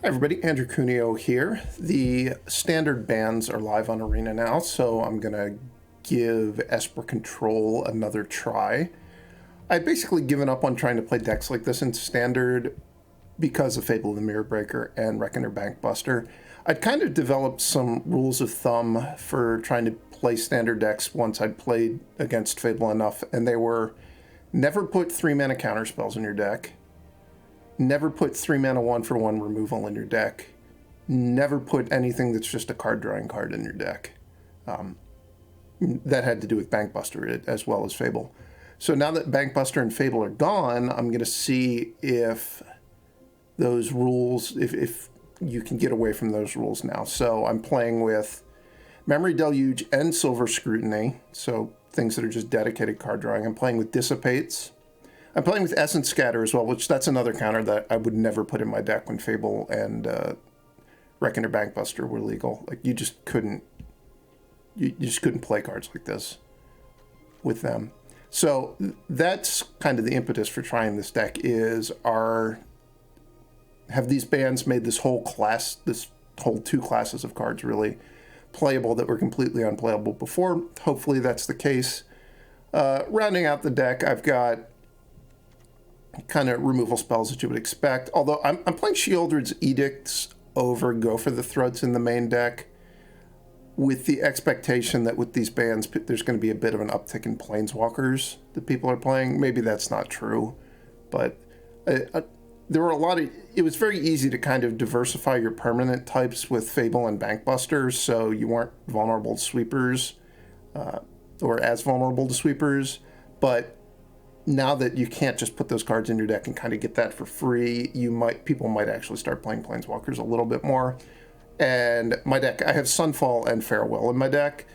Hi everybody, Andrew Cuneo here. The standard bans are live on Arena now, so I'm going to give Esper Control another try. I'd basically given up on trying to play decks like this in standard because of Fable of the Mirror Breaker and Reckoner Bankbuster. I'd kind of developed some rules of thumb for trying to play standard decks once I'd played against Fable enough, and they were never put 3-mana counterspells in your deck. Never put 3-mana 1-for-1 removal in your deck. Never put anything that's just a card drawing card in your deck. That had to do with Bankbuster as well as Fable. So now that Bankbuster and Fable are gone, I'm going to see if those rules, if you can get away from those rules now. So I'm playing with Memory Deluge and Silver Scrutiny, so things that are just dedicated card drawing. I'm playing with Dissipates. I'm playing with Essence Scatter as well, which that's another counter that I would never put in my deck when Fable and Reckoner Bankbuster were legal. Like you just couldn't play cards like this with them. So that's kind of the impetus for trying this deck is have these bans made this whole class, this whole two classes of cards really playable that were completely unplayable before. Hopefully that's the case. Rounding out the deck, I've got kind of removal spells that you would expect. Although I'm playing Sheoldred's Edicts over Go for the Throats in the main deck with the expectation that with these bans, there's going to be a bit of an uptick in Planeswalkers that people are playing. Maybe that's not true, but there were a lot of... It was very easy to kind of diversify your permanent types with Fable and Bankbuster, so you weren't vulnerable to sweepers, or as vulnerable to sweepers, but now that you can't just put those cards in your deck and kind of get that for free, people might actually start playing Planeswalkers a little bit more. And my deck, I have Sunfall and Farewell in my deck,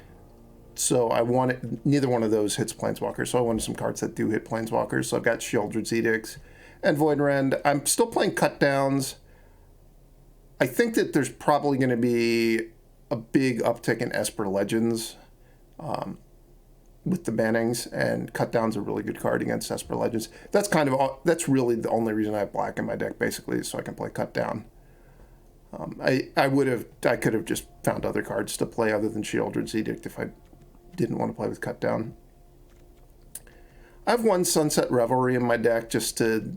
so neither one of those hits Planeswalkers, so I wanted some cards that do hit Planeswalkers. So I've got Sheoldred's Edicts and Void Rend. I'm still playing Cut Downs. I think that there's probably going to be a big uptick in Esper Legends with the bannings, and Cut Down's a really good card against Esper Legends. That's really the only reason I have black in my deck, basically, so I can play Cut Down. I could have just found other cards to play other than Sheoldred's Edict if I didn't want to play with Cut Down. I have one Sunset Revelry in my deck just to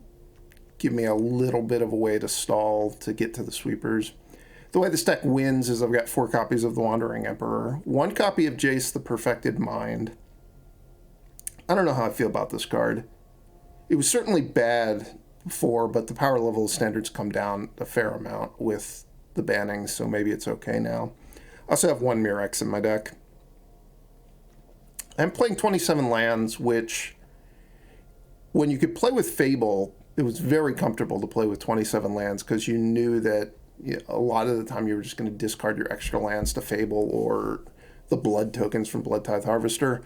give me a little bit of a way to stall to get to the sweepers. The way this deck wins is I've got 4 copies of the Wandering Emperor, 1 copy of Jace the Perfected Mind. I don't know how I feel about this card. It was certainly bad before, but the power level of standards come down a fair amount with the banning, so maybe it's okay now. I also have 1 Mirrex in my deck. I'm playing 27 lands, which, when you could play with Fable, it was very comfortable to play with 27 lands because you knew that a lot of the time you were just going to discard your extra lands to Fable or the blood tokens from Blood Tithe Harvester.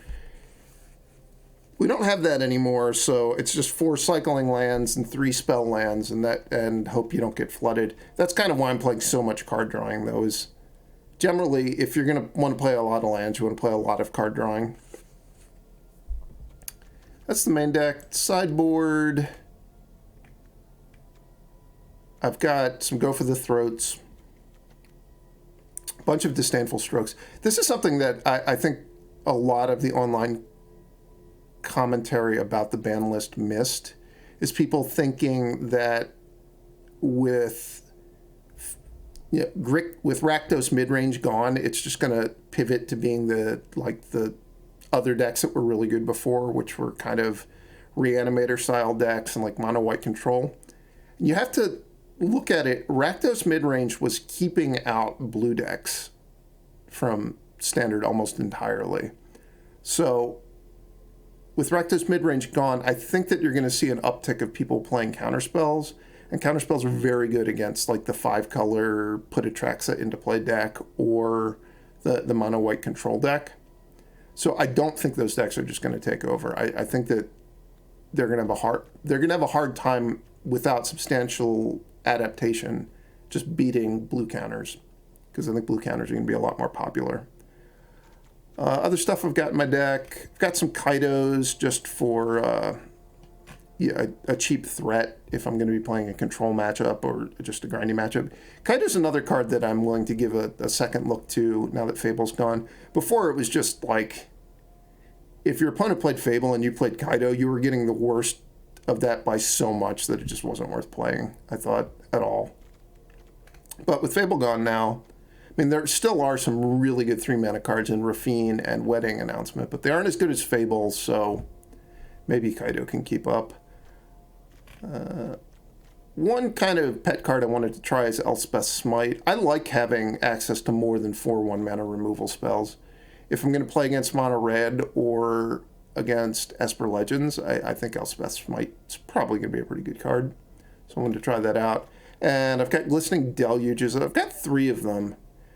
We don't have that anymore, so it's just 4 cycling lands and 3 spell lands, and hope you don't get flooded. That's kind of why I'm playing so much card drawing, though, is generally, if you're going to want to play a lot of lands, you want to play a lot of card drawing. That's the main deck. Sideboard, I've got some Go for the Throats, a bunch of Disdainful Strokes. This is something that I think a lot of the online commentary about the ban list missed, is people thinking that with Rakdos midrange gone, it's just going to pivot to being the other decks that were really good before, which were kind of Reanimator style decks and like mono white control. You have to look at it. Rakdos midrange was keeping out blue decks from standard almost entirely. So with Rakdos midrange gone, I think that you're going to see an uptick of people playing counterspells, and counterspells are very good against like the 5-color put Atraxa into play deck or the mono white control deck. So I don't think those decks are just going to take over. I think that they're going to have a hard time without substantial adaptation just beating blue counters, because I think blue counters are going to be a lot more popular. Other stuff I've got in my deck, I've got some Kaitos just for yeah, a cheap threat if I'm going to be playing a control matchup or just a grindy matchup. Kaito's another card that I'm willing to give a second look to now that Fable's gone. Before, it was just like, if your opponent played Fable and you played Kaito, you were getting the worst of that by so much that it just wasn't worth playing, I thought, at all. But with Fable gone now, I mean, there still are some really good 3-mana cards in Raffine and Wedding Announcement, but they aren't as good as Fable, so maybe Kaito can keep up. One kind of pet card I wanted to try is Elspeth's Smite. I like having access to more than 4 1-mana removal spells. If I'm going to play against Mono Red or against Esper Legends, I think Elspeth's Smite is probably going to be a pretty good card. So I wanted to try that out. And I've got Glistening Deluges. I've got 3 of them.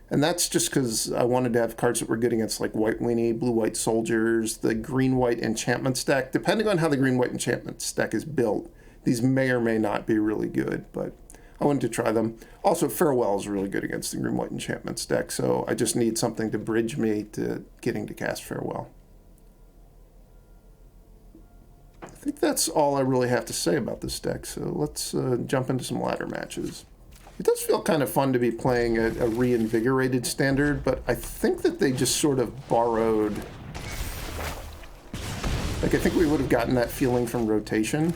And that's just because I wanted to have cards that were good against like White Weenie, Blue-White Soldiers, the Green-White Enchantment stack. Depending on how the Green-White Enchantment stack is built, these may or may not be really good, but I wanted to try them. Also, Farewell is really good against the Green-White Enchantment deck, so I just need something to bridge me to getting to cast Farewell. I think that's all I really have to say about this deck, so let's jump into some ladder matches. It does feel kind of fun to be playing a reinvigorated standard, but I think that they just sort of borrowed... Like, I think we would have gotten that feeling from Rotation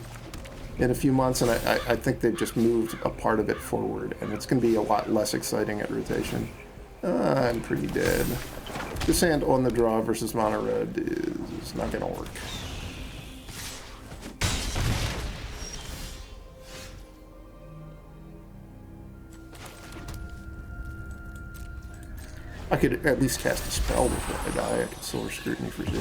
in a few months, and I think they've just moved a part of it forward, and it's going to be a lot less exciting at Rotation. I'm pretty dead. This hand on the draw versus Mono Red is not going to work. I could at least cast a spell before I die. I could Silver Scrutiny for 0.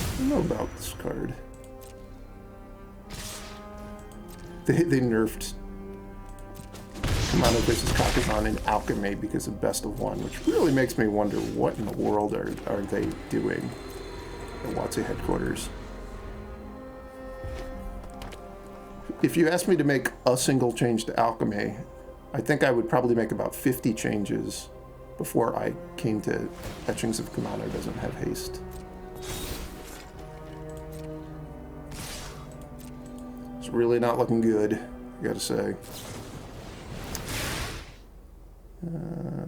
I don't know about this card. They nerfed Kamado versus Kakazan in Alchemy because of Best of One, which really makes me wonder what in the world are they doing at WotC headquarters. If you asked me to make a single change to Alchemy, I think I would probably make about 50 changes before I came to Etchings of Kamado doesn't have haste. It's really not looking good, I gotta say.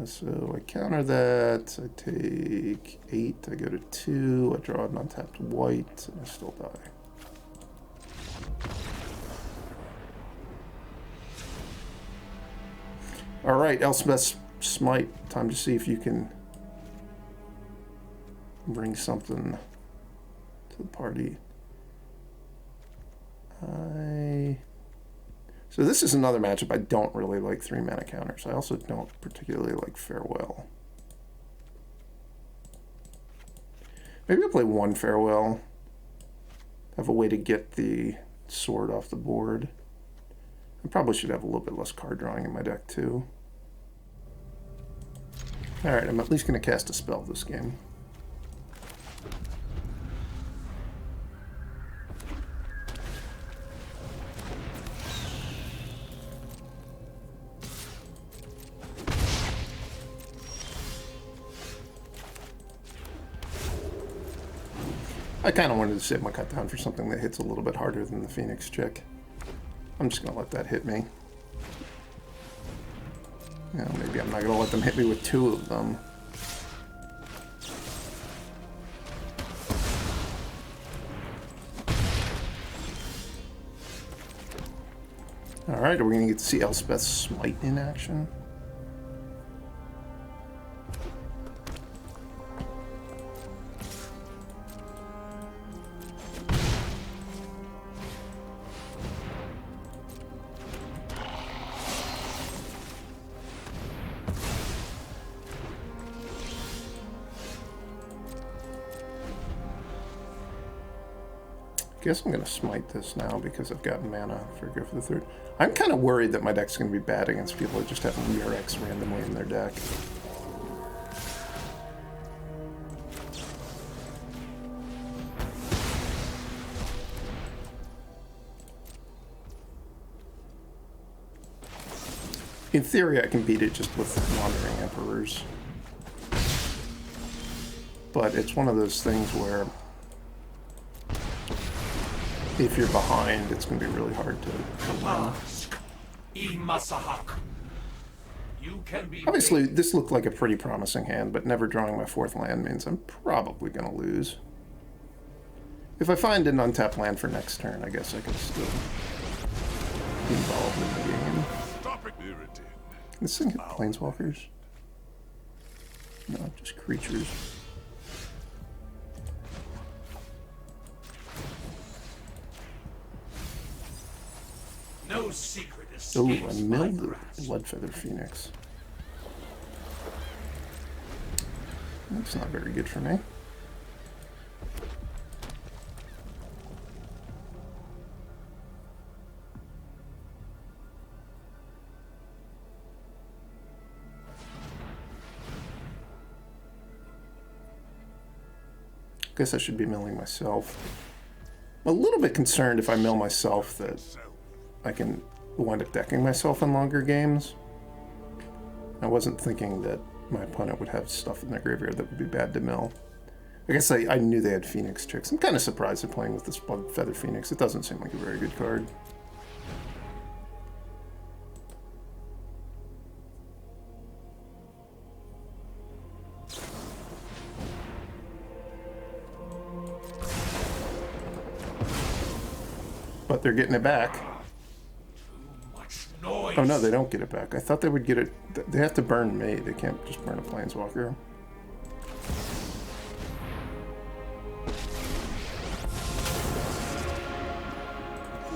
So I counter that, I take 8, I go to 2, I draw an untapped white, and I still die. Alright, Elspeth's Smite. Time to see if you can bring something to the party. So this is another matchup I don't really like 3-mana counters. I also don't particularly like Farewell. Maybe I'll play 1 Farewell. Have a way to get the sword off the board. I probably should have a little bit less card drawing in my deck too. Alright, I'm at least going to cast a spell this game. I kind of wanted to save my cut down for something that hits a little bit harder than the Phoenix chick. I'm just going to let that hit me. Yeah, maybe I'm not going to let them hit me with 2 of them. Alright, are we going to get to see Elspeth's Smite in action? I guess I'm going to smite this now because I've gotten mana for Go for the Third. I'm kind of worried that my deck's going to be bad against people that just have Mirrex randomly in their deck. In theory, I can beat it just with Wandering Emperors. But it's one of those things where if you're behind, it's going to be really hard to win. Obviously, this looked like a pretty promising hand, but never drawing my 4th land means I'm probably going to lose. If I find an untapped land for next turn, I guess I can still be involved in the game. This thing hit planeswalkers? No, just creatures. No secret escapes. Oh, I milled the Bloodfeather Phoenix. That's not very good for me. Guess I should be milling myself. I'm a little bit concerned if I mill myself that I can wind up decking myself in longer games. I wasn't thinking that my opponent would have stuff in their graveyard that would be bad to mill. I guess I knew they had Phoenix tricks. I'm kind of surprised they're playing with this Bloodfeather Phoenix. It doesn't seem like a very good card. But they're getting it back. Oh no, they don't get it back. I thought they would get it. They have to burn me. They can't just burn a Planeswalker.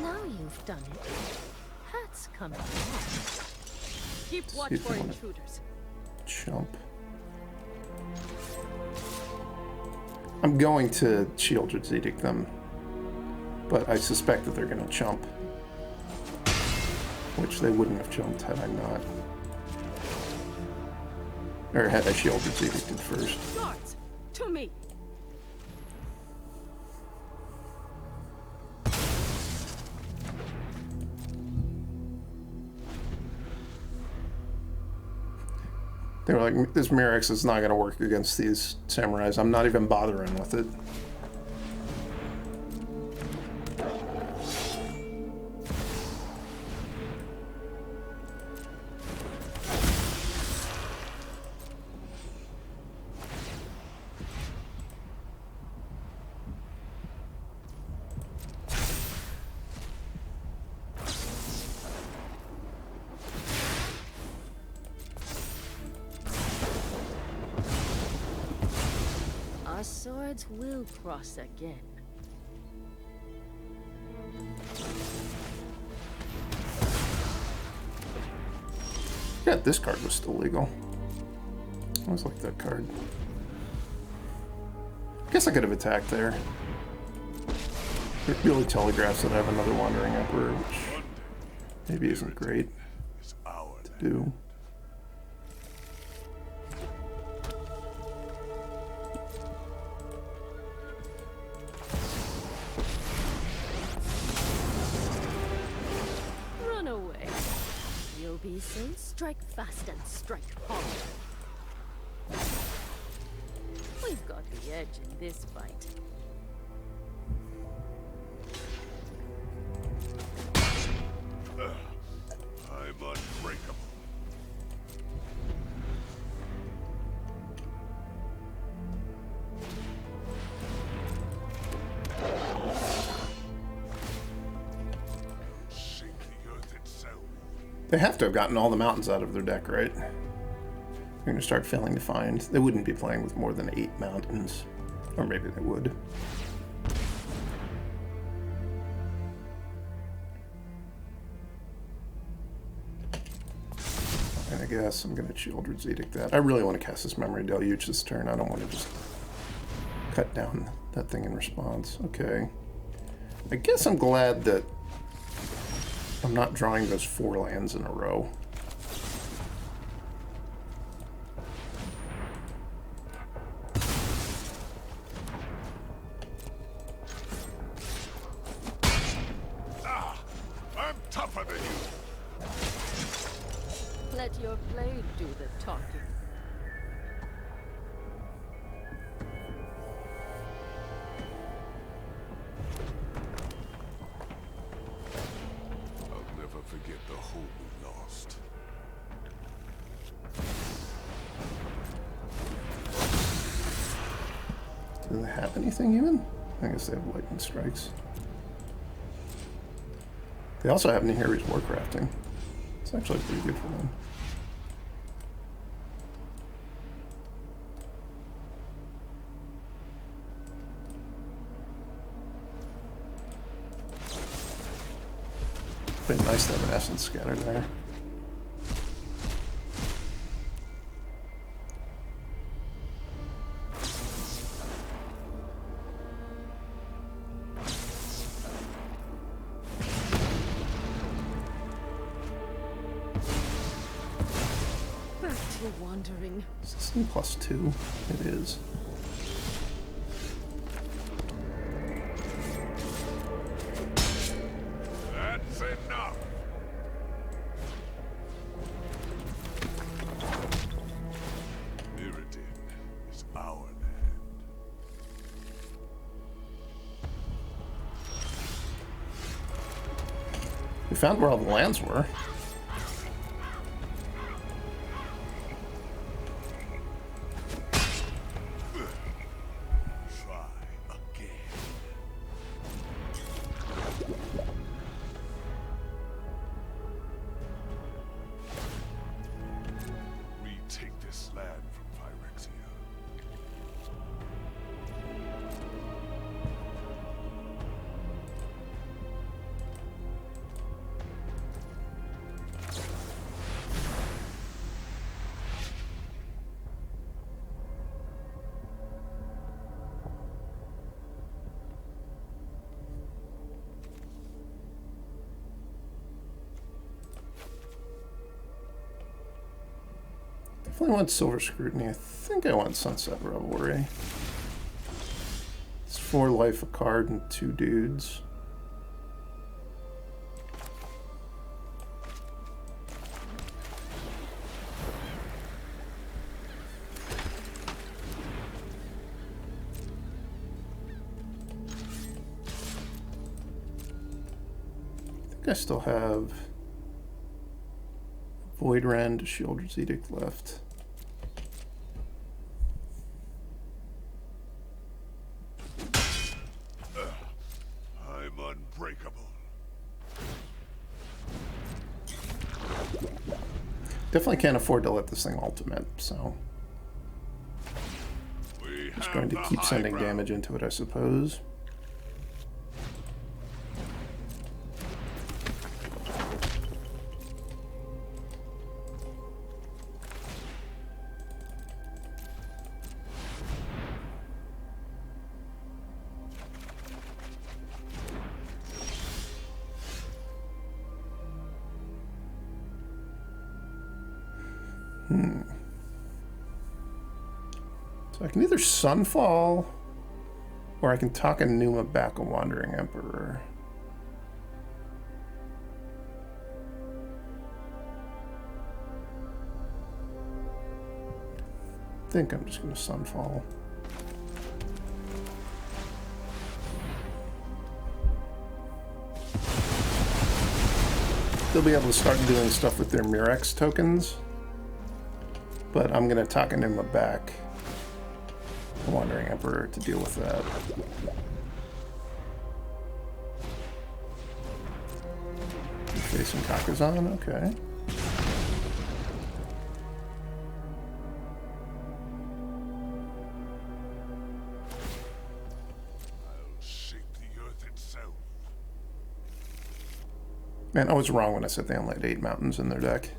Now you've done it. Hats coming off. Keep watch for intruders. Chump. I'm going to Sheoldred's Edict them. But I suspect that they're going to chump. Which they wouldn't have jumped had I not. Or had I Sheoldred's Edicted first. Guards, to me. They were like, this Mirrex is not going to work against these samurais. I'm not even bothering with it. Our swords will cross again. Yeah, this card was still legal. I always liked that card. Guess I could have attacked there. It really telegraphs that I have another Wandering Emperor, which maybe isn't great to do. Run away. You'll be safe. Strike fast and strike hard. We've got the edge in this fight. I'm unbreakable. Shake the earth itself. They have to have gotten all the mountains out of their deck, right? They're going to start failing to find. They wouldn't be playing with more than 8 mountains. Or maybe they would. And I guess I'm going to Sheoldred's Edict that. I really want to cast this Memory Deluge this turn. I don't want to just cut down that thing in response. Okay. I guess I'm glad that I'm not drawing those 4 lands in a row. let your blade do the talking. I'll never forget the home we lost. Do they have anything even? I guess they have lightning strikes. They also have Nahiri's Warcrafting. It's actually pretty good for them. Been nice to have an Essence Scatter there. Back to wandering. Is this in +2? It is. That's enough. Mirrex is our land. We found where all the lands were. Try again. Retake this land from Phyrexia. Definitely want Silver Scrutiny. I think I want Sunset Revelry. It's 4 life a card and 2 dudes. I think I still have Void Rend, Sheoldred's Edict left. I'm unbreakable. Definitely can't afford to let this thing ultimate, so We just have going to the keep high sending ground. damage into it, I suppose. So I can either Sunfall, or I can Takenuma back a Wandering Emperor. I think I'm just going to Sunfall. They'll be able to start doing stuff with their Mirrex tokens, but I'm going to Takenuma back a Wandering Emperor to deal with that. Facing Kakazan, okay. I'll shake the earth itself. Man, I was wrong when I said they only had 8 mountains in their deck.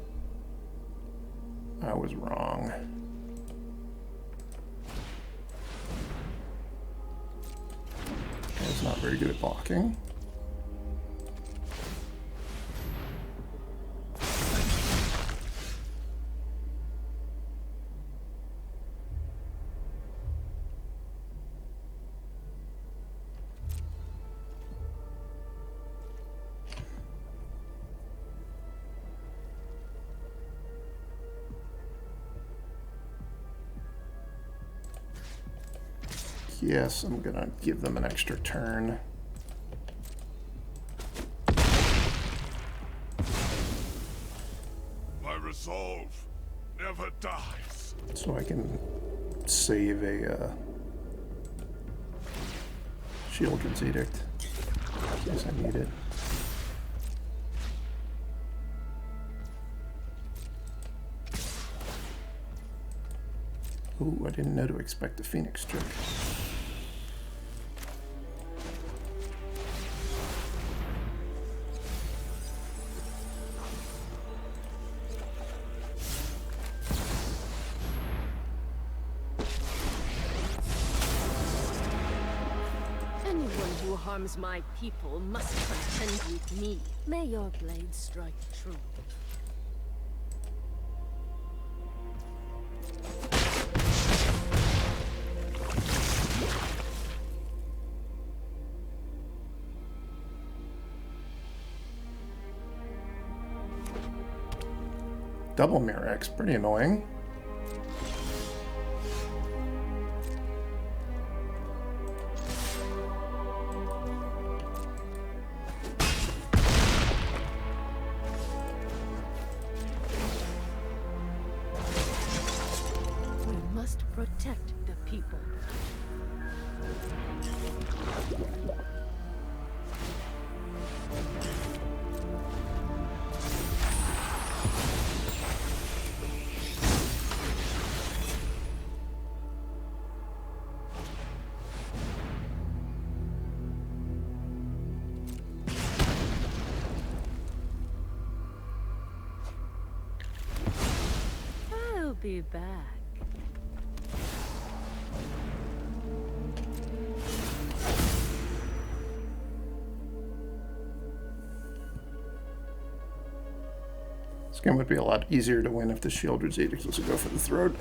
I was wrong. It's not very good at blocking. guess I'm gonna give them an extra turn. My resolve never dies. So I can save a Sheoldred's Edict in case I need it. Ooh, I didn't know to expect a Phoenix trick. Anyone who harms my people must contend with me. May your blade strike true. Double Mirrex, pretty annoying. We must protect the people. I'll be back. This game would be a lot easier to win if the Sheoldred's Edict was to go for the throat.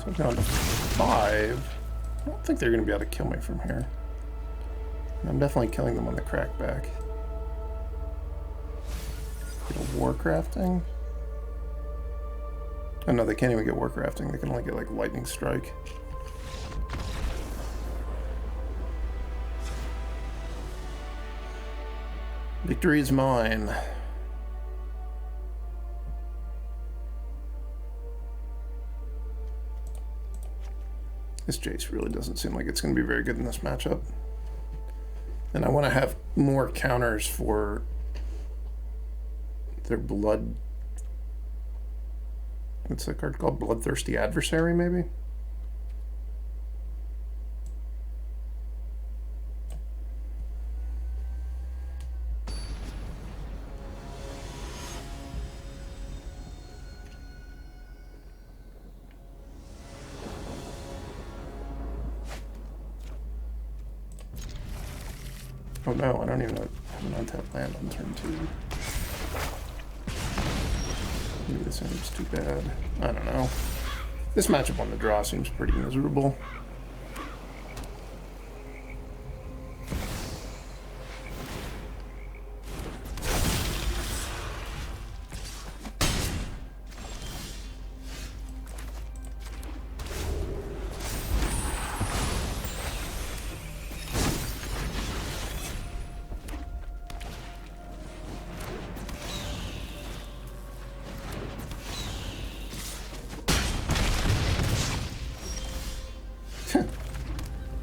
So down to 5. I don't think they're going to be able to kill me from here. I'm definitely killing them on the crackback. Get a Warcrafting? Oh no, they can't even get Warcrafting. They can only get like Lightning Strike. Victory is mine. This Jace really doesn't seem like it's going to be very good in this matchup. And I want to have more counters for their blood. What's that card called? Bloodthirsty Adversary, maybe? Oh no, I don't even have an untapped land on turn 2. Maybe this end's too bad. I don't know. This matchup on the draw seems pretty miserable.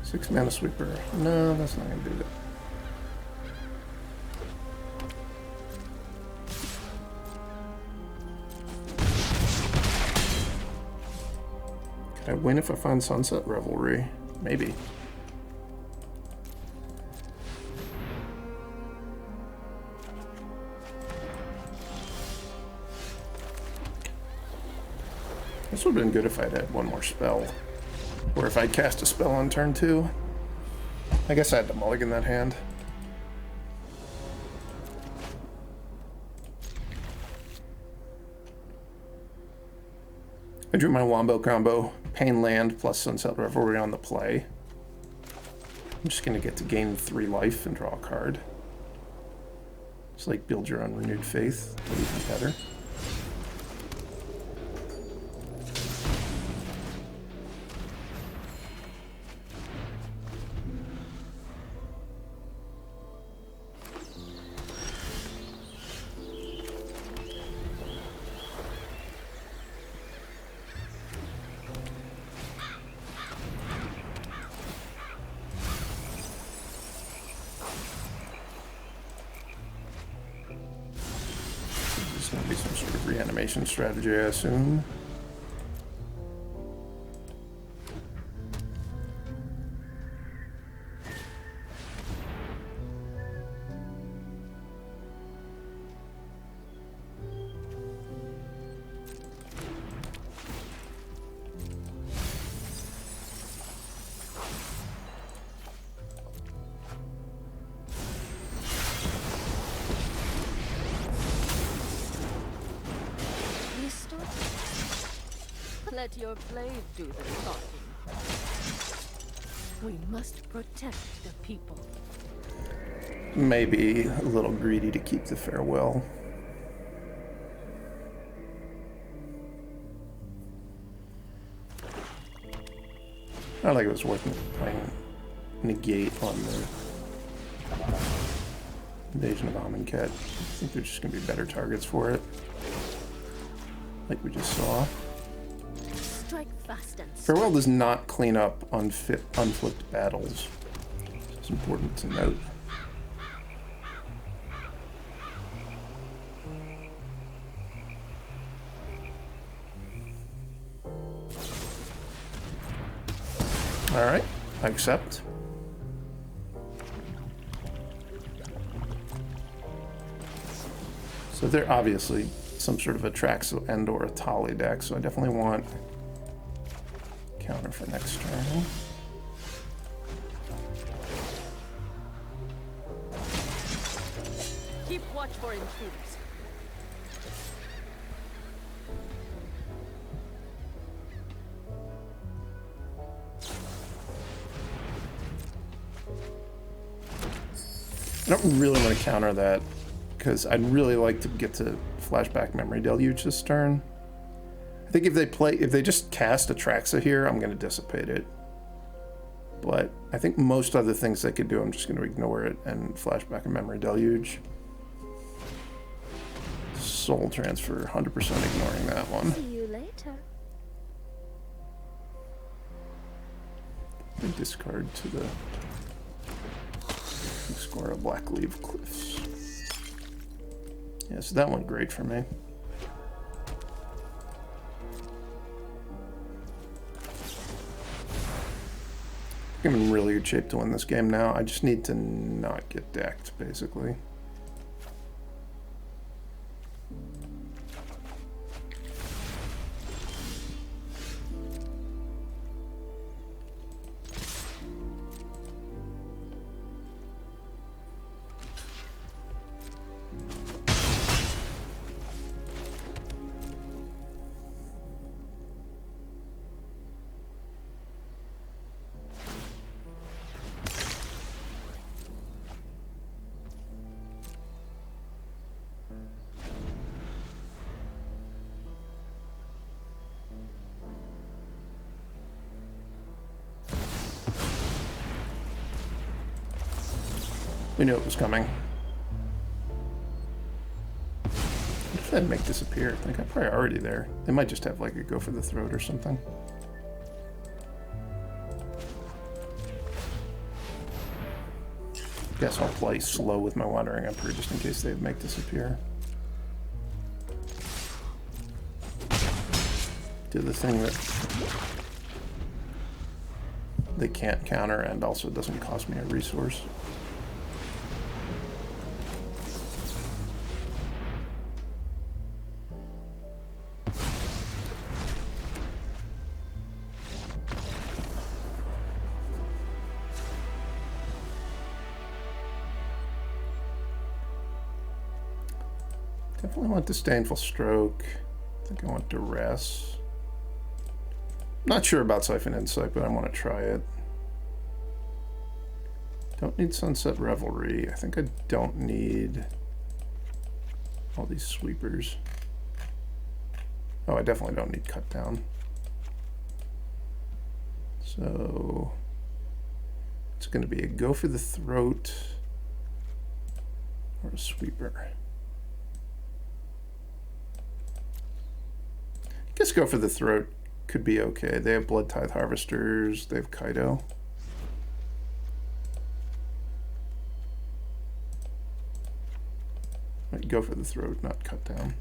Six mana sweeper. No, that's not gonna do it. Could I win if I find Sunset Revelry? Maybe. This would have been good if I'd had one more spell. Or if I'd cast a spell on turn 2. I guess I had to mulligan that hand. I drew my Wombo combo, Pain Land plus Sunset Revelry on the play. I'm just going to get to gain 3 life and draw a card. It's like build your own Renewed Faith, but even better. Strategy, I assume. Let your blade do the talking. We must protect the people. Maybe a little greedy to keep the farewell. I don't think it was worth playing Negate on the Invasion of Amonkhet. I think there's just going to be better targets for it. Like we just saw. Fast and farewell does not clean up unflipped battles. It's important to note. Alright, I accept. So they're obviously some sort of a Trax and or a Tali deck, so I definitely want counter for next turn. Keep watch for intruders. I don't really want to counter that because I'd really like to get to flashback Memory Deluge this turn. I think if they just cast Atraxa here, I'm going to dissipate it. But I think most other things they could do, I'm just going to ignore it and flashback a Memory Deluge. Soul Transfer, 100% ignoring that one. See you later. I discard to the Square Blackleaf Cliffs. Yeah, so that went great for me. I'm in really good shape to win this game now. I just need to not get decked, basically. We knew it was coming. What if I'd make disappear? I think I'm probably already there. They might just have like a go for the throat or something. Guess I'll play slow with my Wandering Emperor just in case they make disappear. Do the thing that they can't counter and also doesn't cost me a resource. Definitely want Disdainful Stroke. I think I want Duress. Not sure about Siphon Insight, but I want to try it. Don't need Sunset Revelry. I think I don't need all these sweepers. Oh, I definitely don't need Cut Down. So it's going to be a Go for the Throat or a Sweeper. I guess Go for the Throat could be okay. They have Blood Tithe Harvesters. They have Kaito. Might Go for the Throat, not Cut Down.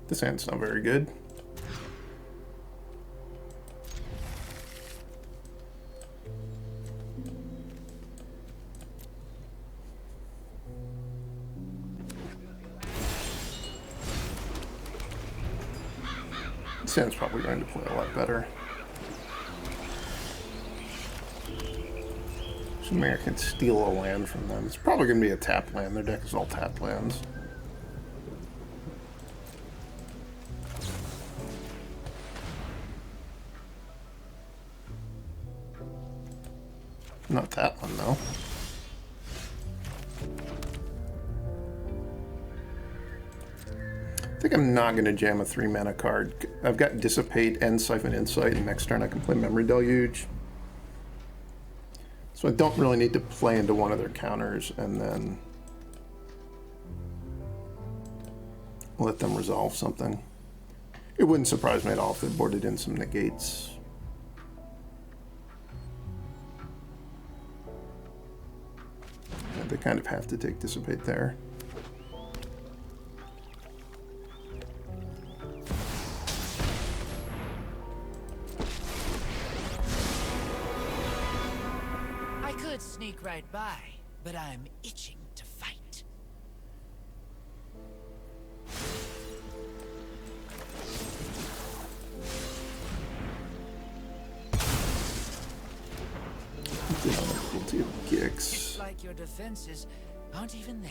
This hand's not very good. This hand's probably going to play a lot better. So Mire can steal a land from them. It's probably going to be a tap land. Their deck is all tap lands. Not that one, though. I think I'm not going to jam a 3-mana card. I've got Dissipate and Siphon Insight, and next turn I can play Memory Deluge. So I don't really need to play into one of their counters and then let them resolve something. It wouldn't surprise me at all if they boarded in some negates. They kind of have to take Dissipate there. I could sneak right by, but I'm itching to fight. Difficulty of Gix. It's like your defenses aren't even there.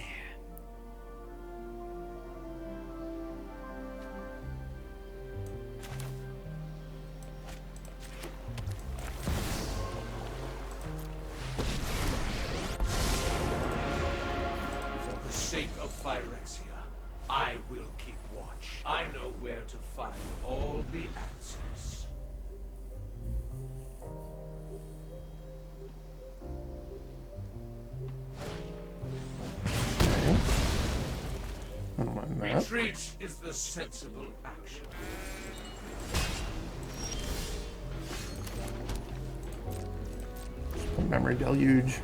For the sake of Phyrexia, I will keep watch. I know where to find all the answers. I don't mind that. Retreat is the sensible action. Memory Deluge.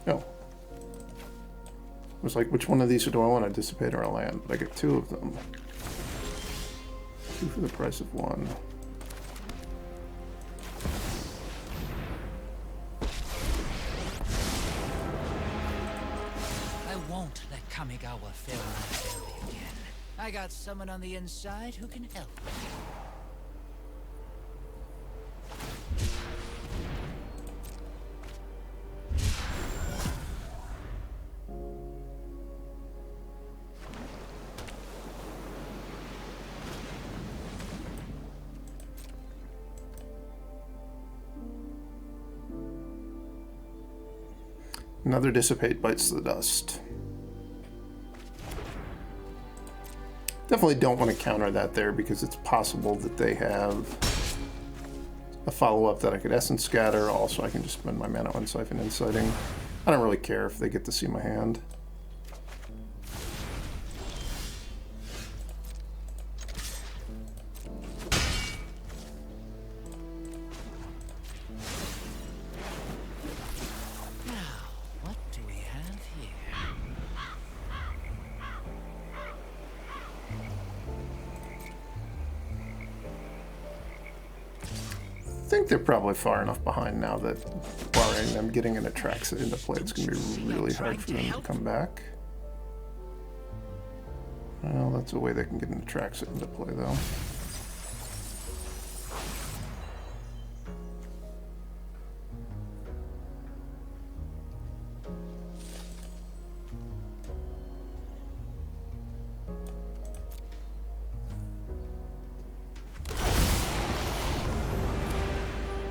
Oh. I was like, which one of these do I want to dissipate or land? But I get two of them. Two for the price of one. I won't let Kamigawa fail my family again. I got someone on the inside who can help. Another Dissipate bites the dust. Definitely don't want to counter that there because it's possible that they have a follow-up that I could Essence Scatter. Also, I can just spend my mana on Siphon Insighting. I don't really care if they get to see my hand. think they're probably far enough behind now that, barring them getting an Atraxa into play, it's going to be really hard for them to come back. Well, that's a way they can get an Atraxa into play, though.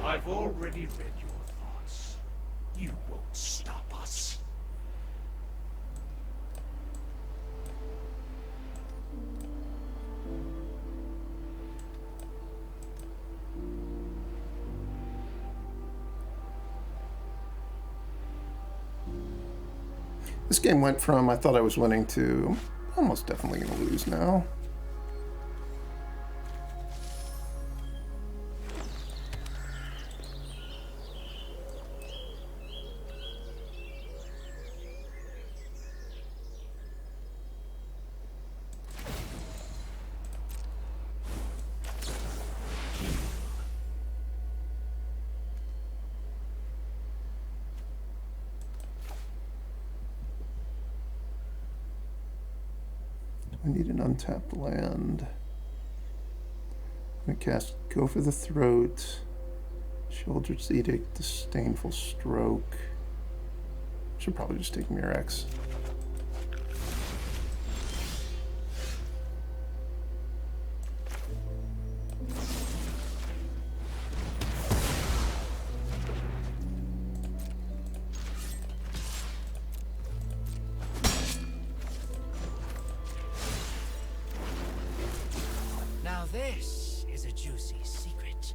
I've already read your thoughts. You won't stop us. This game went from I thought I was winning to almost definitely going to lose now. We need an untapped land. I'm gonna cast Go for the Throat, Sheoldred's Edict, Disdainful Stroke. Should probably just take Mirrex. Now this is a juicy secret.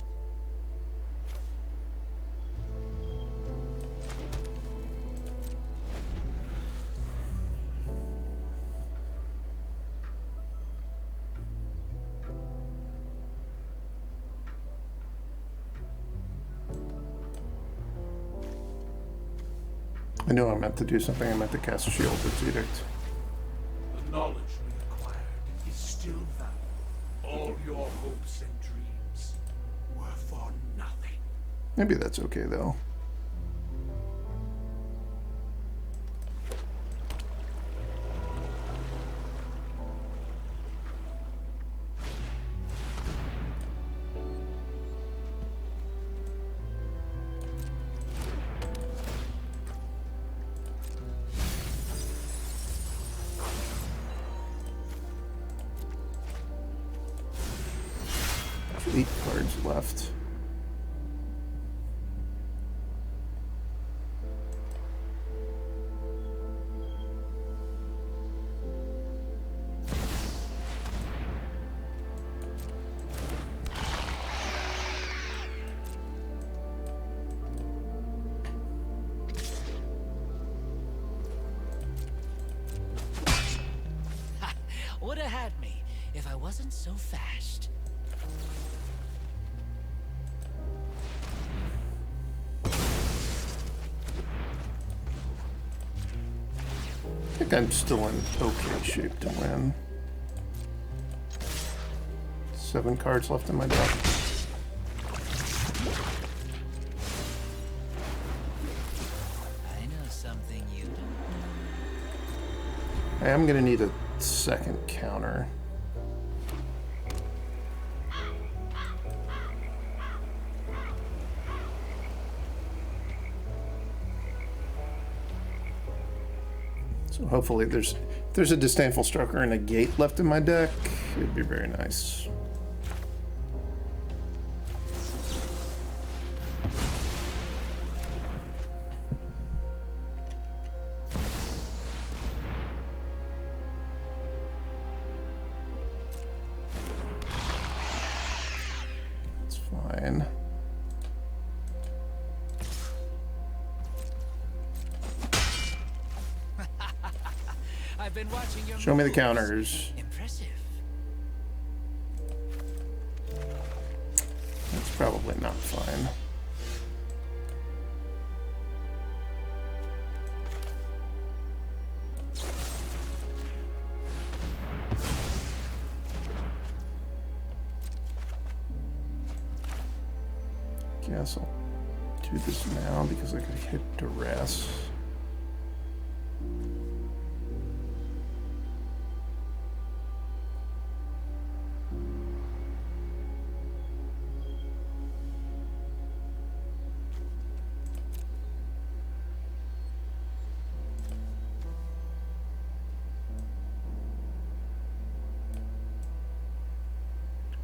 I knew I meant to do something. I meant to cast Sheoldred's Edict. The knowledge we acquired is still valid. All your hopes and dreams were for nothing. Maybe that's okay, though. There's 8 cards left. Would have had me if I wasn't so fast. I think I'm still in okay shape to win. 7 cards left in my deck. I know something you don't. I am going to need a second counter. So hopefully there's a Disdainful Stroke or a Negate left in my deck. It'd be very nice. It's fine. I've been watching your Show me the moves. counters. Impressive. That's probably not fine. Guess I'll do this now because I could hit Duress.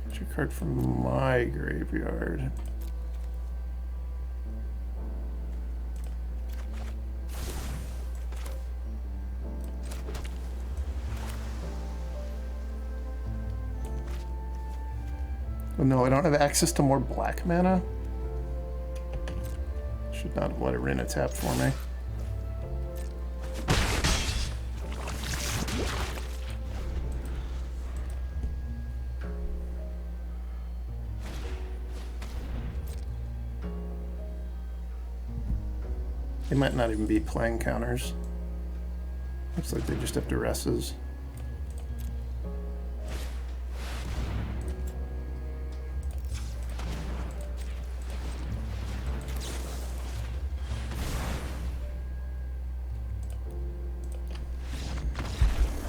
Get your card from my graveyard. Oh no, I don't have access to more black mana. Should not have let Irina tap for me. They might not even be playing counters. Looks like they just have Duresses.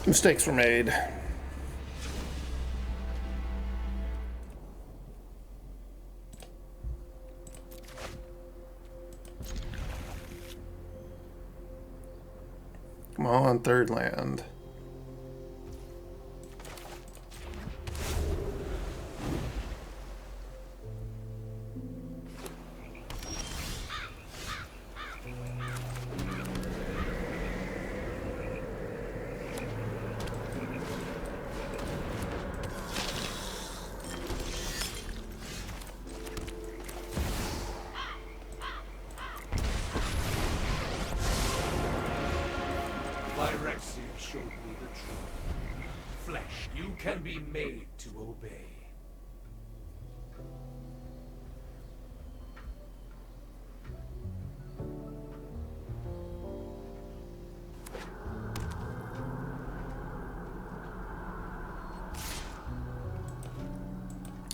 Mistakes were made. Come on, third land. Showed me the truth. Flesh, you can be made to obey.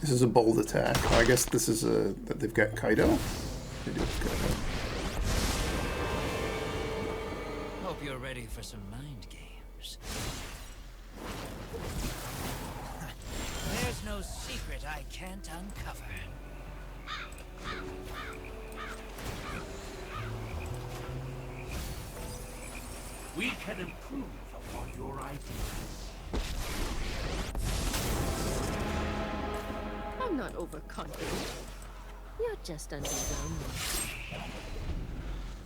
This is a bold attack. Oh, I guess this is a that they've got Kaito. They do have Kaito. Hope you're ready for some mind games. There's no secret I can't uncover. We can improve upon your ideas. I'm not overconfident. You're just underwhelming.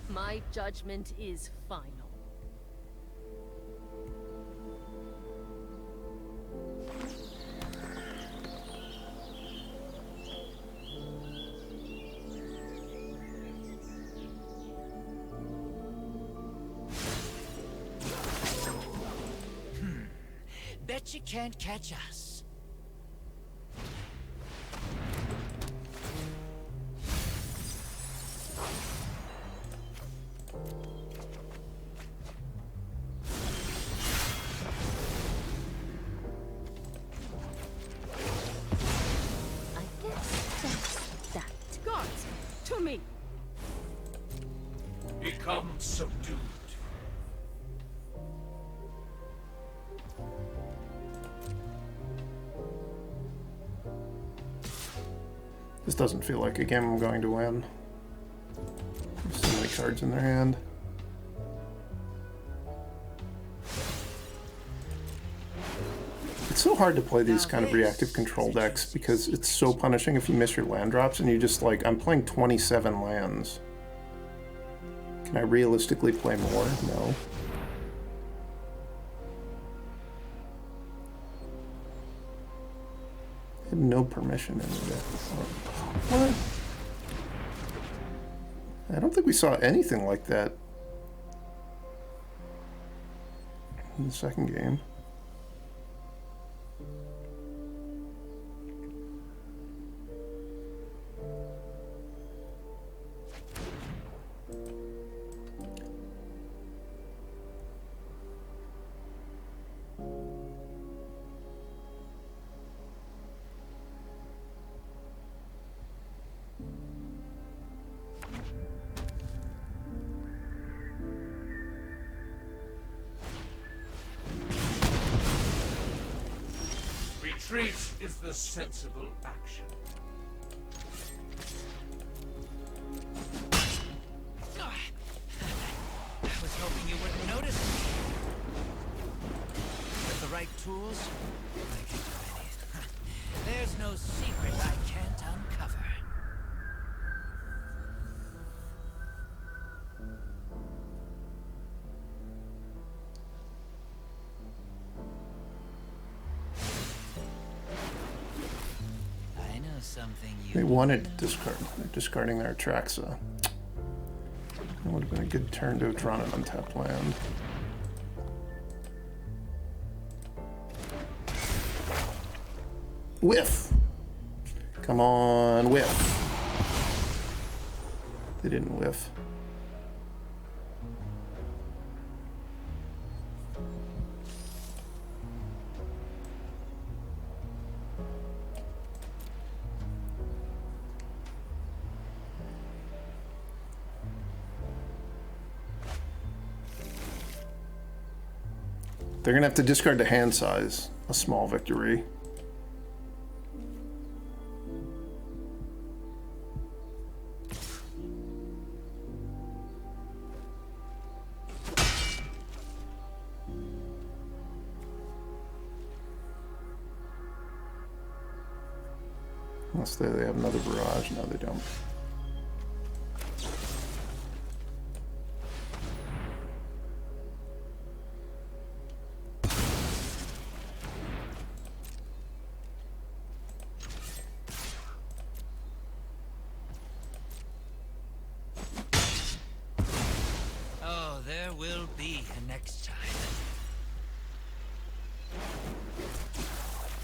My judgment is final. Bet you can't catch us. I guess that's that. Gods, to me! Become subdued. This doesn't feel like a game I'm going to win. There's so many cards in their hand. It's so hard to play these kind of reactive control decks because it's so punishing if you miss your land drops and you just like, I'm playing 27 lands. Can I realistically play more? No. I had no permission in the deck. What? I don't think we saw anything like that in the second game. Retreat is the sensible action. I was hoping you wouldn't notice me. With the right tools, I can do anything. There's no secret I can't uncover. I know something you They wanted to discard. They're discarding their Atraxa. That would have been a good turn to have drawn an untapped land. Whiff! Come on, whiff. They didn't whiff. They're gonna have to discard the hand size. A small victory. Unless they have another barrage. No, they don't. Oh, there will be a next time.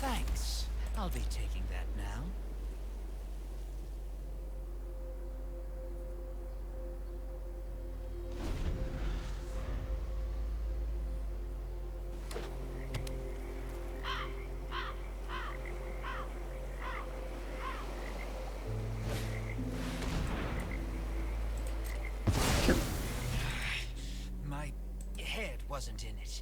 Thanks. I'll be taking that now. My head wasn't in it.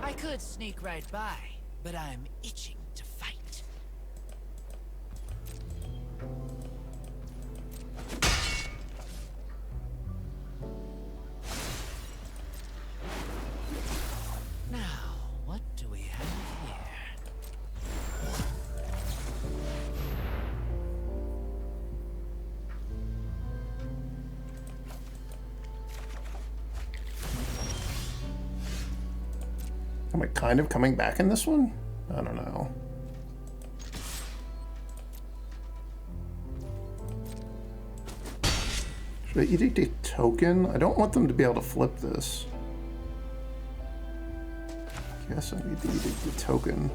I could sneak right by, but I'm itching to fight. Now, what do we have here? Am I kind of coming back in this one? I don't know. Should I edict a token? I don't want them to be able to flip this. Guess I need to edict the token.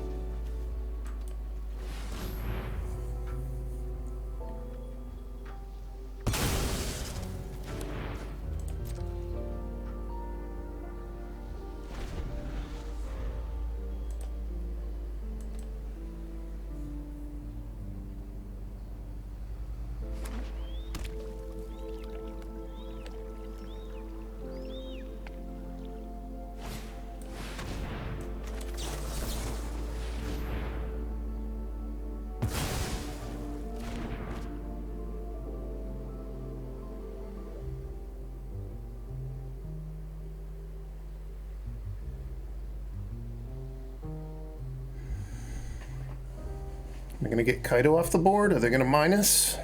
Am I going to get Kaito off the board? Are they going to minus?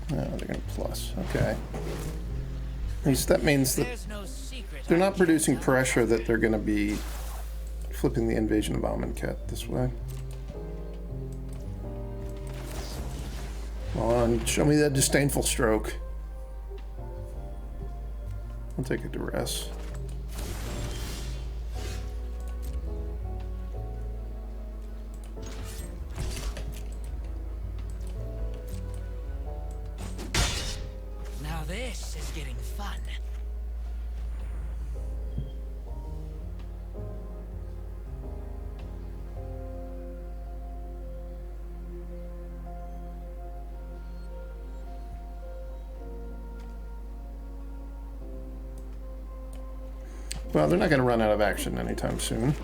No, they're going to plus. Okay. At least that means that they're not producing pressure that they're going to be flipping the Invasion of Amonkhet this way. Come on, show me that Disdainful Stroke. I'll take a Duress. Now this is getting fun. Well, they're not going to run out of action anytime soon.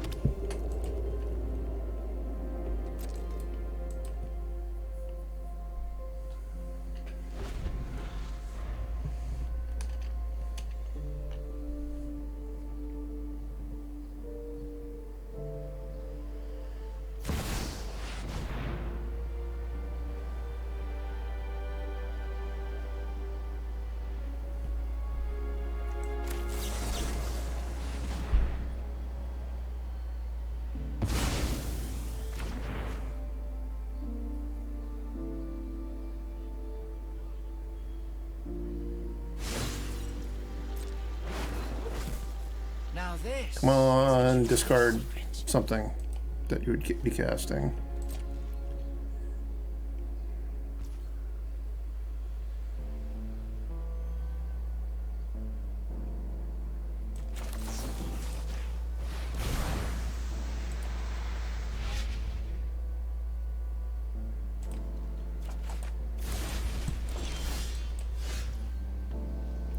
Now this. Come on, discard something that you would be casting.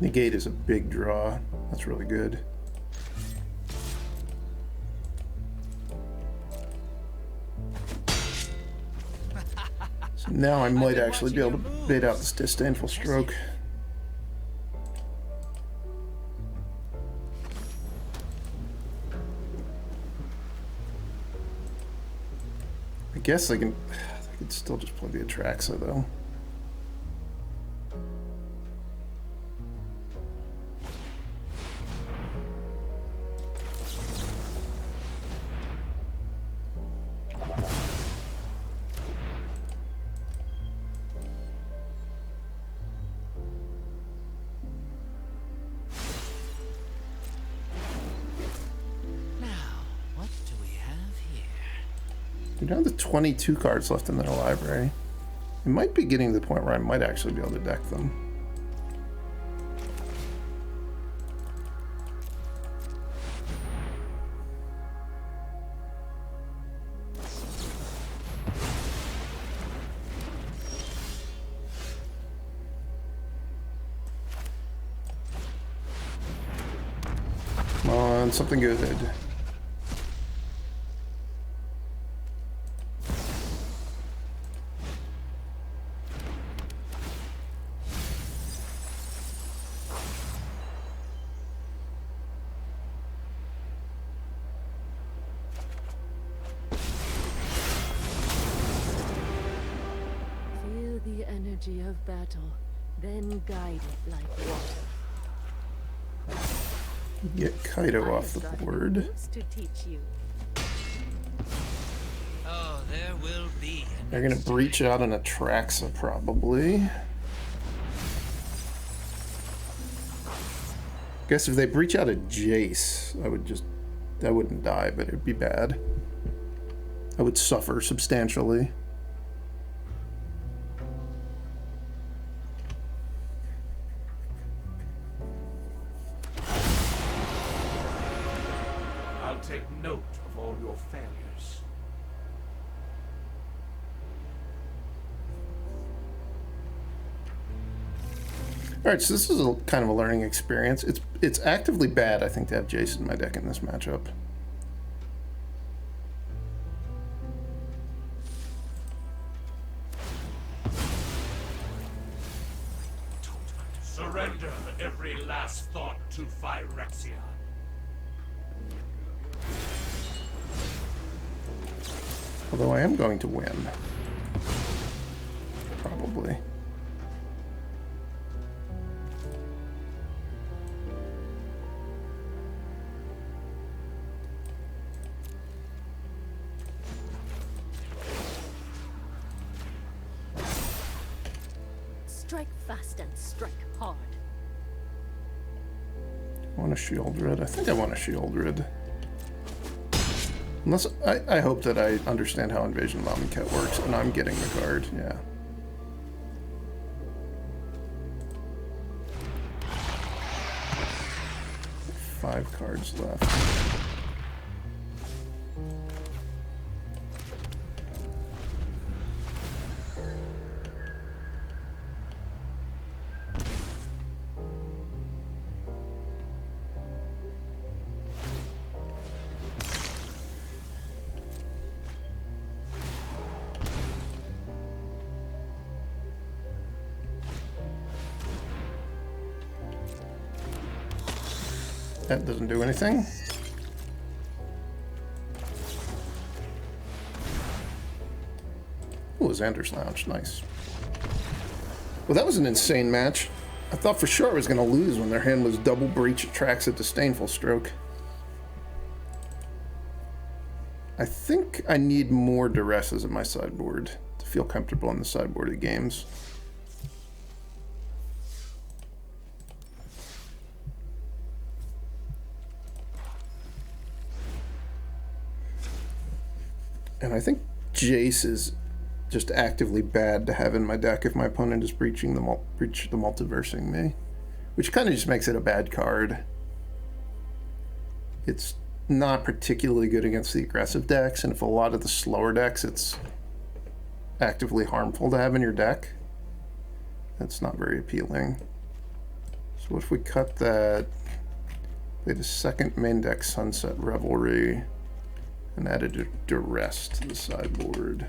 Negate is a big draw. That's really good. So now I might actually be able to bait out this Disdainful Stroke. I guess I could still just play the Atraxa though. They're down to 22 cards left in their library. It might be getting to the point where I might actually be able to deck them. Come on, something good. Of battle, then guide it like water. Get Kaito off the board. To teach you. Oh, there will be. They're gonna breach out an Atraxa probably. Guess if they breach out a Jace, I wouldn't die, but it'd be bad. I would suffer substantially. Take note of all your failures. Alright, so this is a kind of a learning experience. It's actively bad, I think, to have Jace in my deck in this matchup. Surrender every last thought to Phyrexia. Although I am going to win. Probably. Strike fast and strike hard. I want a Sheoldred. I think I want a Sheoldred. Unless, I hope that I understand how Invasion of Amonkhet works, and I'm getting the card, yeah. Five cards left. That doesn't do anything. Ooh, Xander's Lounge. Nice. Well, that was an insane match. I thought for sure I was going to lose when their hand was double breach attracts a Disdainful Stroke. I think I need more Duresses in my sideboard to feel comfortable on the sideboard of games. And I think Jace is just actively bad to have in my deck if my opponent is breaching the multiversing me, which kind of just makes it a bad card. It's not particularly good against the aggressive decks, and if a lot of the slower decks, it's actively harmful to have in your deck. That's not very appealing. So if we cut that, we had a second main deck Sunset Revelry, and added a Duress to the sideboard.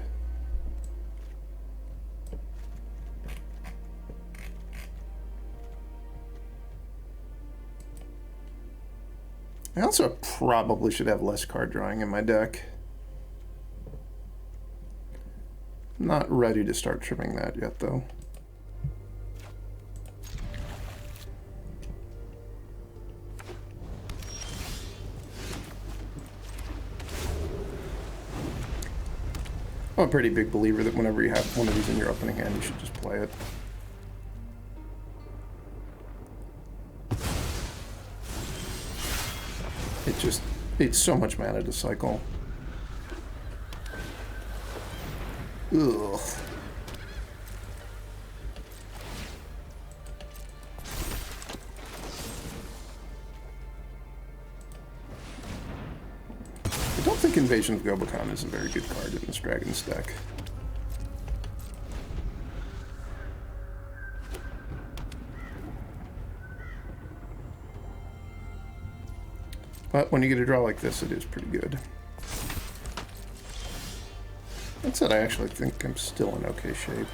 I also probably should have less card drawing in my deck. Not ready to start trimming that yet, though. I'm a pretty big believer that whenever you have one of these in your opening hand, you should just play it. It's so much mana to cycle. Ugh. I don't think Invasion of Gobekon is a very good card in this Dragon's deck. But when you get a draw like this, it is pretty good. That said, I actually think I'm still in okay shape.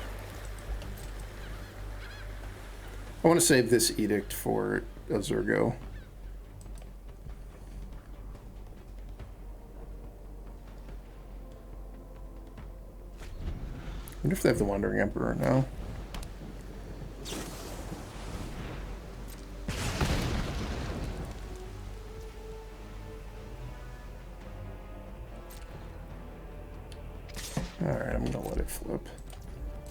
I want to save this Edict for a Zurgo. I wonder if they have the Wandering Emperor now. Alright, I'm gonna let it flip.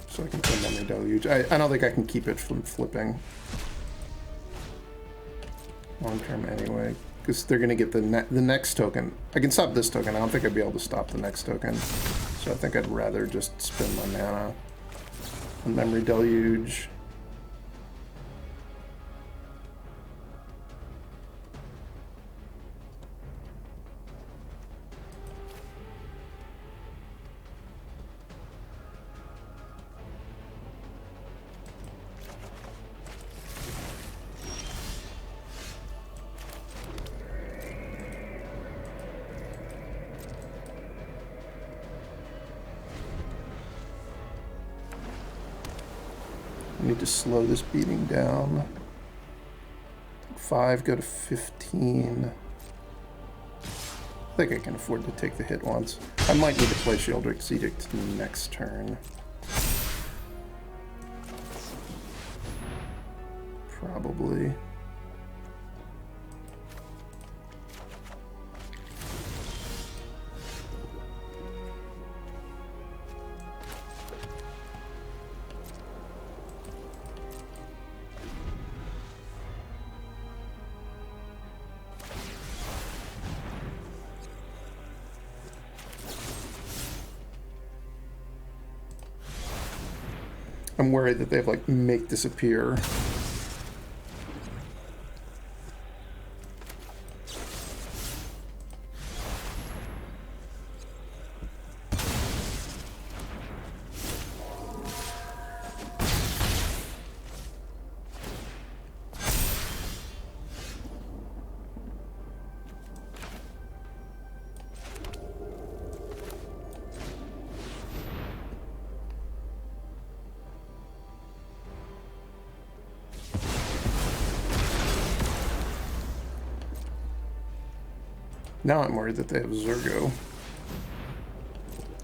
So I can play Memory Deluge. I don't think I can keep it from flipping. Long term anyway. Because they're gonna get the next token. I can stop this token. I don't think I'd be able to stop the next token. So I think I'd rather just spend my mana on Memory Deluge. I need to slow this beating down. 5, go to 15. I think I can afford to take the hit once. I might need to play Sheoldred's Edict next turn. Probably. I'm worried that they have like make disappear. Now I'm worried that they have Zergo.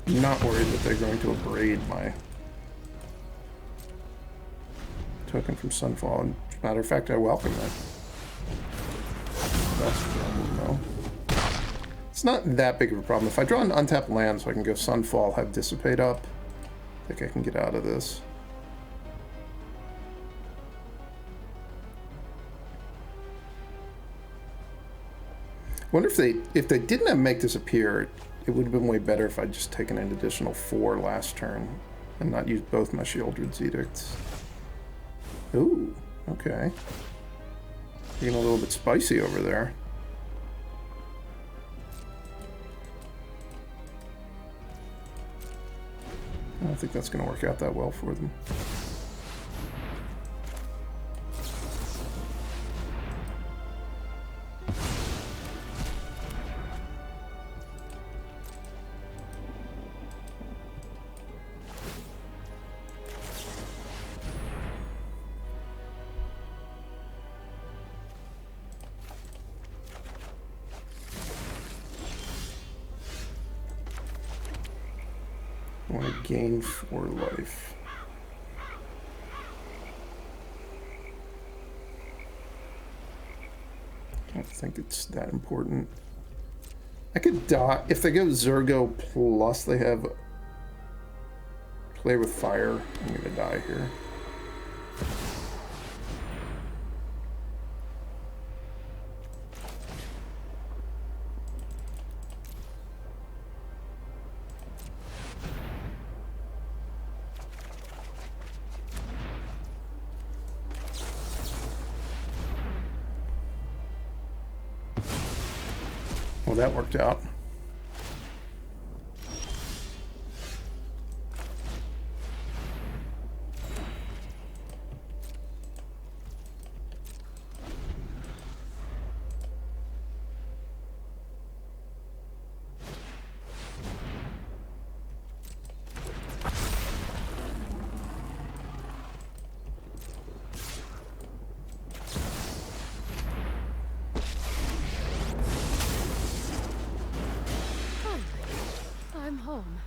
I'm not worried that they're going to abrade my token from Sunfall. And as a matter of fact, I welcome it. That's a problem, though. It's not that big of a problem. If I draw an untapped land so I can go Sunfall, have Dissipate up, I think I can get out of this. I wonder if they didn't have Make Disappear, it would have been way better if I'd just taken an additional 4 last turn and not used both my Sheoldred's Edicts. Ooh, okay. Getting a little bit spicy over there. I don't think that's going to work out that well for them. I want to gain 4 life. I don't think it's that important. I could die. If they go Zergo plus they have Play with Fire, I'm going to die here. Well, that worked out. I'm home.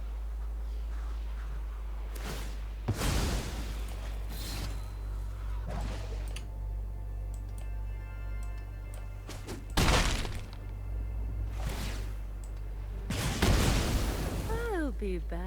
I'll be back.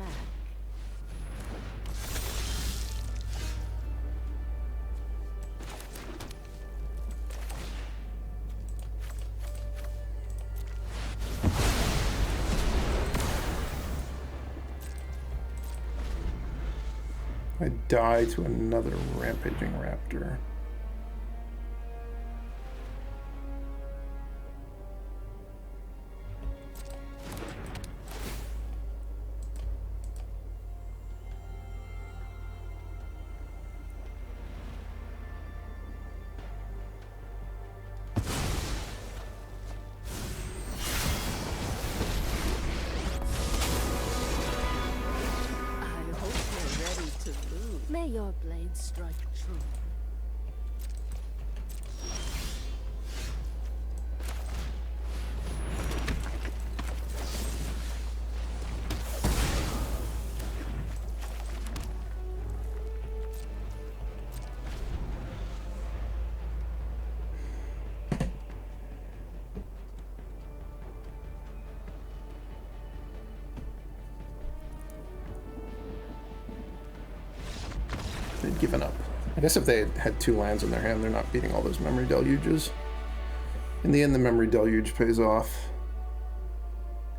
I die to another rampaging raptor. May your blade strike true. They'd given up. I guess if they had 2 lands in their hand, they're not beating all those Memory Deluges. In the end, the Memory Deluge pays off.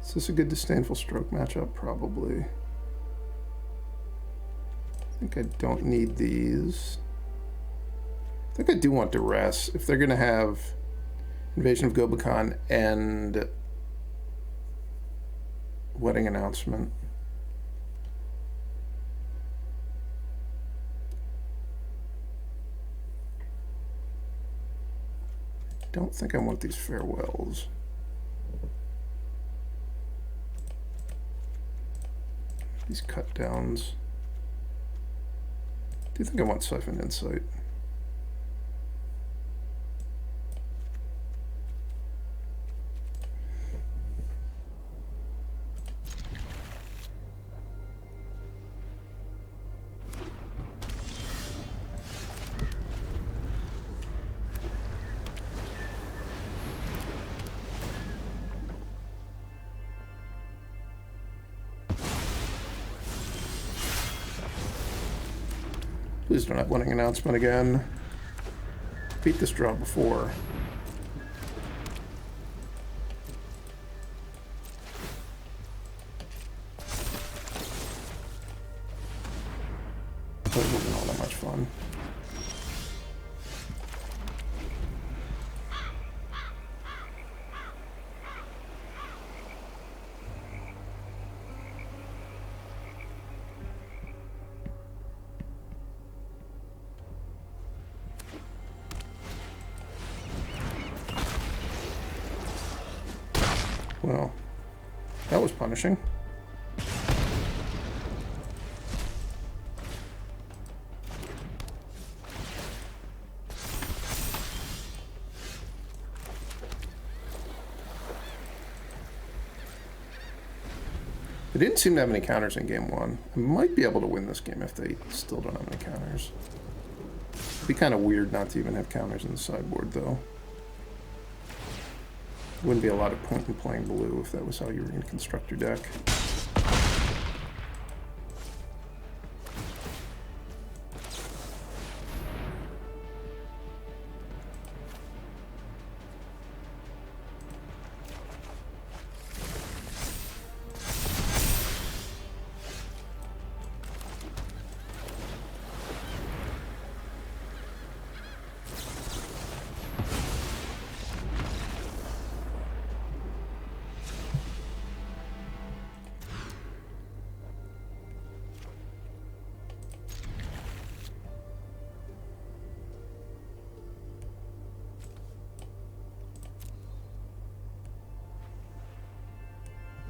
Is this a good Disdainful Stroke matchup? Probably. I think I don't need these. I think I do want Duress. If they're going to have Invasion of Gobekhan and Wedding Announcement. Don't think I want these farewells. These cut downs. Do you think I want Siphon Insight? Please don't have winning announcement again. Beat this draw before. But it wasn't all that much fun. Well, that was punishing. They didn't seem to have any counters in game one. I might be able to win this game if they still don't have any counters. It'd be kind of weird not to even have counters in the sideboard, though. Wouldn't be a lot of point in playing blue if that was how you were going to construct your deck.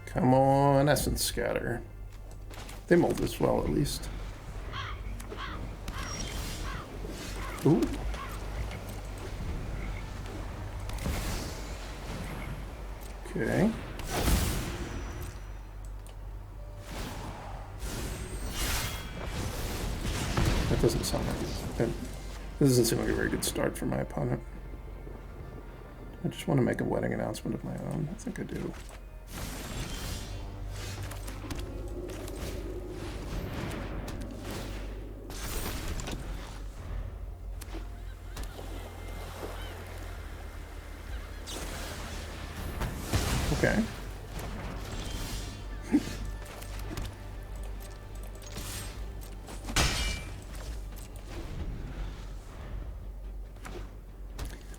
Come on, Essence Scatter. They mold as well, at least. Ooh. Okay. That doesn't sound like it. This doesn't seem like a very good start for my opponent. I just want to make a wedding announcement of my own. I think I do. Okay.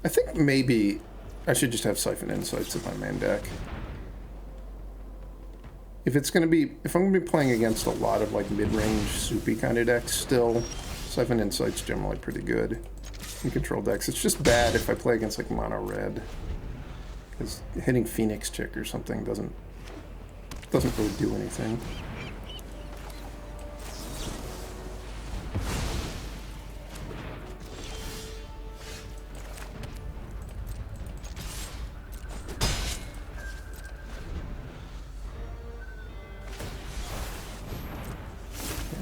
I think maybe I should just have Siphon Insights in my main deck. If I'm gonna be playing against a lot of like mid-range soupy kind of decks still, Siphon Insight's generally pretty good in control decks. It's just bad if I play against like mono red. Because hitting Phoenix Chick or something doesn't really do anything.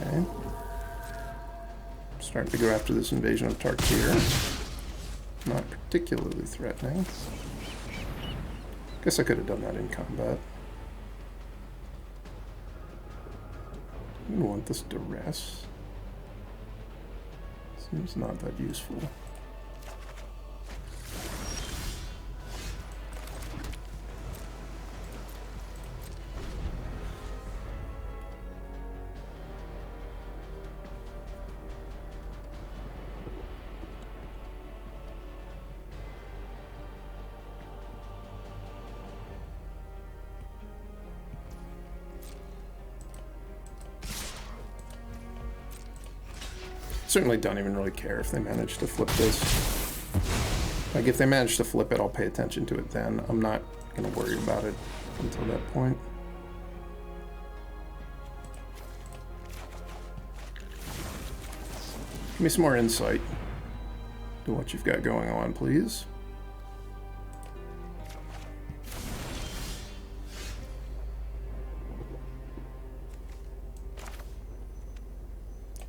Okay. Starting to go after this invasion of Tarkir. Not particularly threatening. Guess I could have done that in combat. I don't want this Duress. Seems not that useful. Certainly don't even really care if they manage to flip this. Like, if they manage to flip it, I'll pay attention to it then. I'm not going to worry about it until that point. Give me some more insight to what you've got going on, please.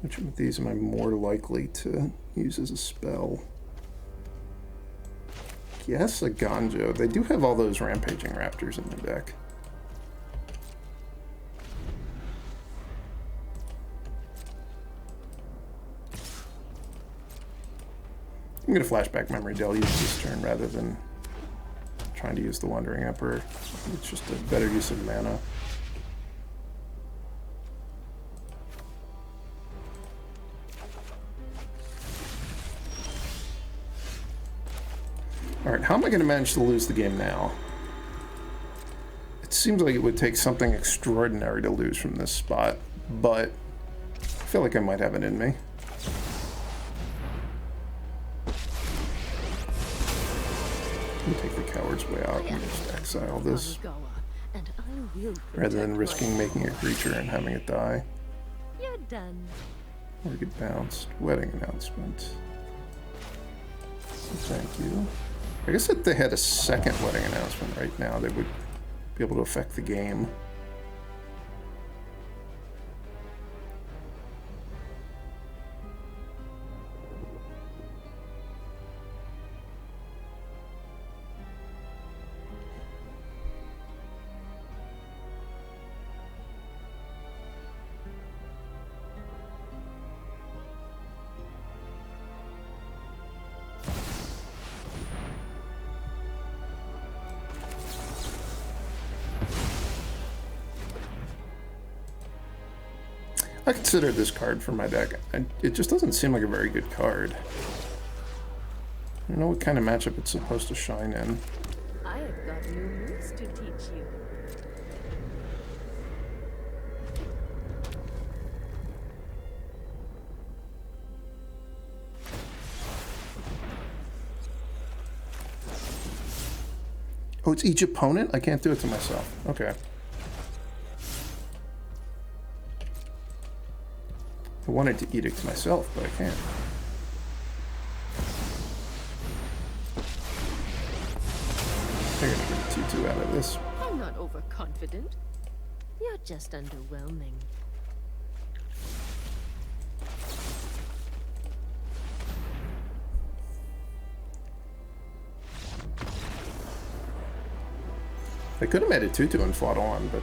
Which of these am I more likely to use as a spell? Yes, Eiganjo. They do have all those Rampaging Raptors in the deck. I'm going to flashback Memory Deluge this turn rather than trying to use the Wandering Emperor. It's just a better use of mana. Alright, how am I going to manage to lose the game now? It seems like it would take something extraordinary to lose from this spot, but I feel like I might have it in me. Let me take the coward's way out and just exile this, rather than risking making a creature and having it die. You're done. Or get bounced. Wedding announcement. Thank you. I guess if they had a second wedding announcement right now, they would be able to affect the game. I considered this card for my deck, and it just doesn't seem like a very good card. I don't know what kind of matchup it's supposed to shine in. I have got new moves to teach you. Oh, it's each opponent? I can't do it to myself. Okay. I wanted to edict myself, but I can't. They're gonna get a 2/2 out of this. I'm not overconfident. You're just underwhelming. They could have made it 2/2 and fought on, but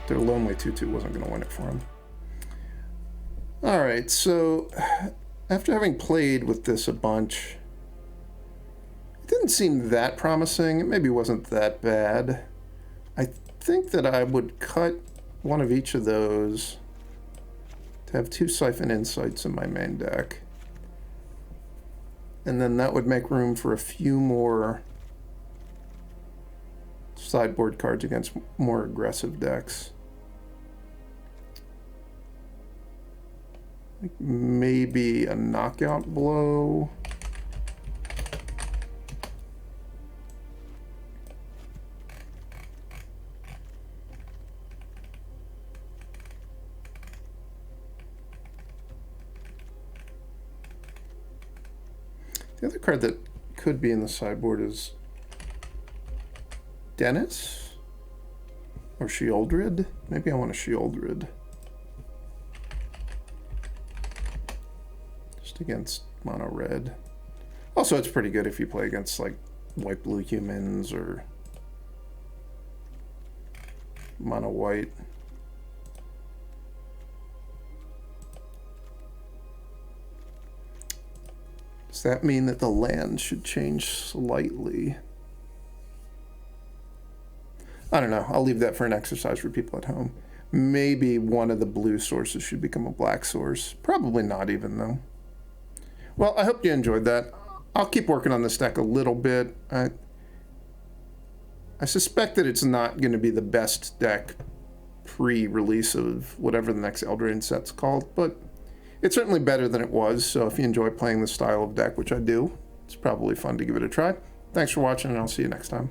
their lonely 2/2 wasn't going to win it for them. Alright, so after having played with this a bunch, it didn't seem that promising. It maybe wasn't that bad. I think that I would cut one of each of those to have 2 Siphon Insights in my main deck. And then that would make room for a few more sideboard cards against more aggressive decks. Like maybe a knockout blow. The other card that could be in the sideboard is Dennis or Sheoldred. Maybe I want a Sheoldred. Against mono red. Also, it's pretty good if you play against like white blue humans or mono white. Does that mean that the land should change slightly? I don't know. I'll leave that for an exercise for people at home. Maybe one of the blue sources should become a black source. Probably not even though. Well, I hope you enjoyed that. I'll keep working on this deck a little bit. I suspect that it's not going to be the best deck pre-release of whatever the next Eldraine set's called, but it's certainly better than it was, so if you enjoy playing this style of deck, which I do, it's probably fun to give it a try. Thanks for watching, and I'll see you next time.